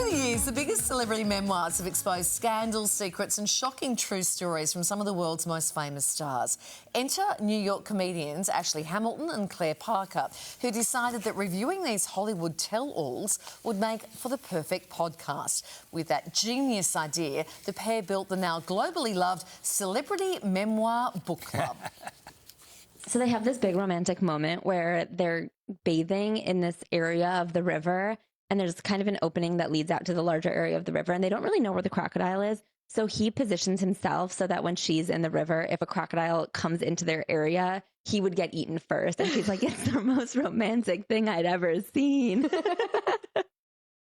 Over the years, the biggest celebrity memoirs have exposed scandals, secrets and shocking true stories from some of the world's most famous stars. Enter New York comedians Ashley Hamilton and Claire Parker, who decided that reviewing these Hollywood tell-alls would make for the perfect podcast. With that genius idea, the pair built the now globally loved Celebrity Memoir Book Club. So they have this big romantic moment where they're bathing in this area of the river, and there's kind of an opening that leads out to the larger area of the river, and they don't really know where the crocodile is. So he positions himself so that when she's in the river, if a crocodile comes into their area, he would get eaten first. And she's like, it's the most romantic thing I'd ever seen.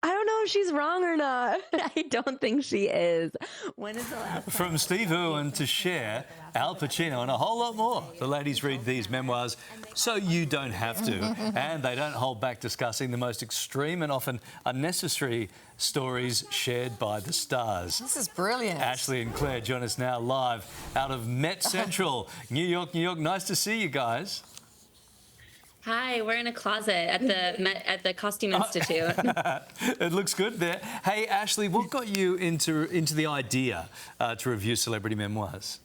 I don't know if she's wrong or not. I don't think she is. When is the last time? From Steve Irwin to Cher, Al Pacino and a whole lot more. The ladies read these memoirs so you don't have to. And they don't hold back discussing the most extreme and often unnecessary stories shared by the stars. This is brilliant. Ashley and Claire join us now live out of Met Central, New York, New York. Nice to see you guys. Hi, we're in a closet at the Costume Institute. It looks good there. Hey, Ashley, what got you into the idea to review celebrity memoirs?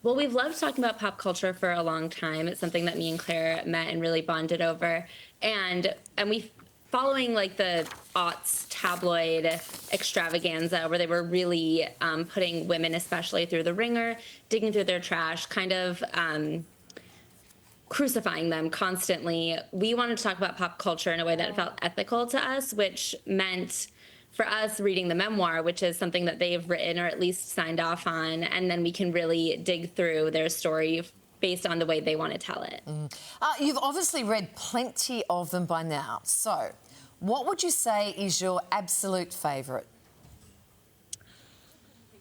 Well, we've loved talking about pop culture for a long time. It's something that me and Claire met and really bonded over. And we, following like the aughts tabloid extravaganza where they were really putting women especially through the ringer, digging through their trash, kind of crucifying them constantly. We wanted to talk about pop culture in a way that felt ethical to us, which meant for us reading the memoir, which is something that they've written or at least signed off on, and then we can really dig through their story based on the way they want to tell it. You've obviously read plenty of them by now. So what would you say is your absolute favourite?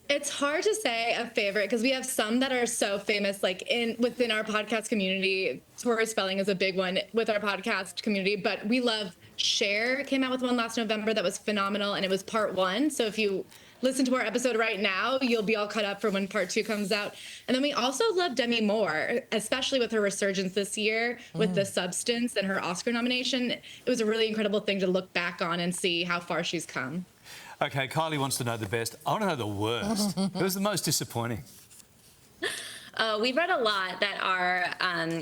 It's hard to say a favorite because we have some that are so famous, like within our podcast community. Tori Spelling is a big one with our podcast community, but we love Cher. Came out with one last November that was phenomenal, and it was part 1. So if you listen to our episode right now, you'll be all caught up for when part 2 comes out. And then we also love Demi Moore, especially with her resurgence this year with The Substance and her Oscar nomination. It was a really incredible thing to look back on and see how far she's come. OK, Kylie wants to know the best. I want to know the worst. Who was the most disappointing? We've read a lot that are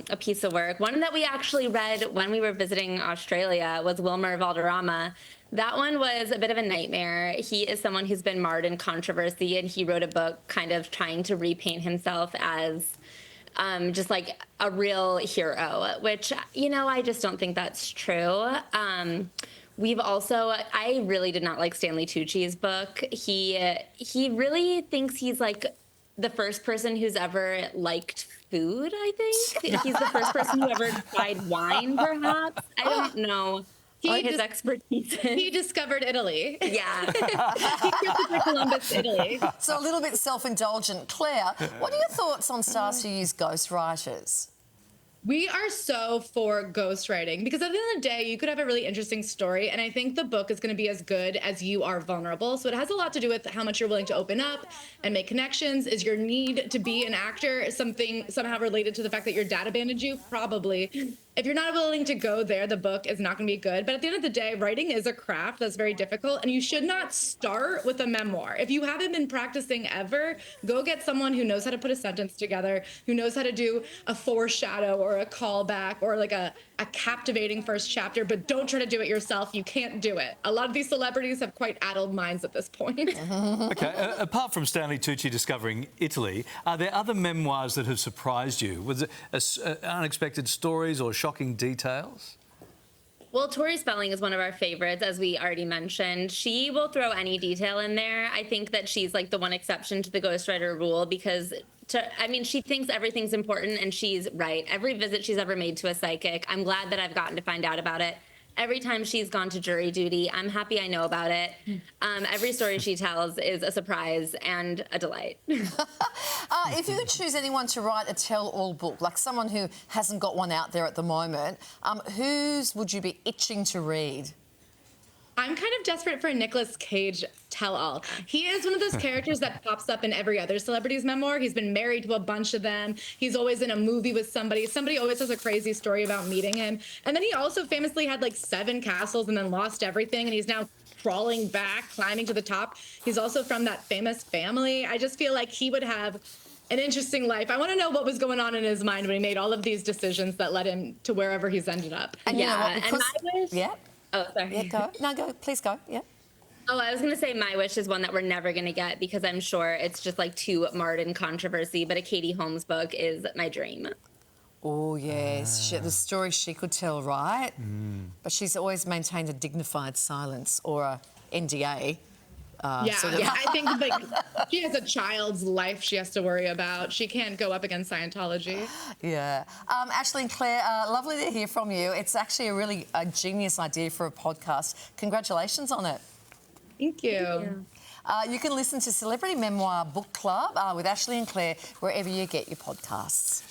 a piece of work. One that we actually read when we were visiting Australia was Wilmer Valderrama. That one was a bit of a nightmare. He is someone who's been marred in controversy, and he wrote a book kind of trying to repaint himself as just like a real hero, which, you know, I just don't think that's true. We've also, I really did not like Stanley Tucci's book. He really thinks he's like the first person who's ever liked food, I think. He's the first person who ever tried wine, perhaps. I don't know what his expertise is. He discovered Italy. Yeah. He Christopher Columbus, Italy. So a little bit self-indulgent. Claire, what are your thoughts on stars who use ghostwriters? We are so for ghostwriting because at the end of the day, you could have a really interesting story. And I think the book is going to be as good as you are vulnerable. So it has a lot to do with how much you're willing to open up and make connections. Is your need to be an actor something somehow related to the fact that your dad abandoned you? Probably. If you're not willing to go there, the book is not going to be good. But at the end of the day, writing is a craft that's very difficult, and you should not start with a memoir. If you haven't been practicing ever, go get someone who knows how to put a sentence together, who knows how to do a foreshadow or a callback or like a captivating first chapter, but don't try to do it yourself. You can't do it. A lot of these celebrities have quite addled minds at this point. OK, apart from Stanley Tucci discovering Italy, are there other memoirs that have surprised you? Was it unexpected stories or shocking details? Well, Tori Spelling is one of our favorites, as we already mentioned. She will throw any detail in there. I think that she's like the one exception to the ghostwriter rule because, she thinks everything's important, and she's right. Every visit she's ever made to a psychic, I'm glad that I've gotten to find out about it. Every time she's gone to jury duty, I'm happy I know about it. Every story she tells is a surprise and a delight. If you could choose anyone to write a tell-all book, like someone who hasn't got one out there at the moment, whose would you be itching to read? I'm kind of desperate for a Nicolas Cage tell all. He is one of those characters that pops up in every other celebrity's memoir. He's been married to a bunch of them. He's always in a movie with somebody. Somebody always has a crazy story about meeting him. And then he also famously had like 7 castles and then lost everything. And he's now crawling back, climbing to the top. He's also from that famous family. I just feel like he would have an interesting life. I want to know what was going on in his mind when he made all of these decisions that led him to wherever he's ended up. And Yeah, you know what, and because, my wish. yeah, Oh, sorry. yeah, go. No, go. Please go. Yeah. Oh, I was going to say my wish is one that we're never going to get because I'm sure it's just like too marred in controversy, but a Katie Holmes book is my dream. Oh, yes. The story she could tell, right? But she's always maintained a dignified silence or a NDA. Yeah, I think like she has a child's life she has to worry about. She can't go up against Scientology. Yeah. Ashley and Claire, lovely to hear from you. It's actually a really genius idea for a podcast. Congratulations on it. Thank you. You can listen to Celebrity Memoir Book Club with Ashley and Claire wherever you get your podcasts.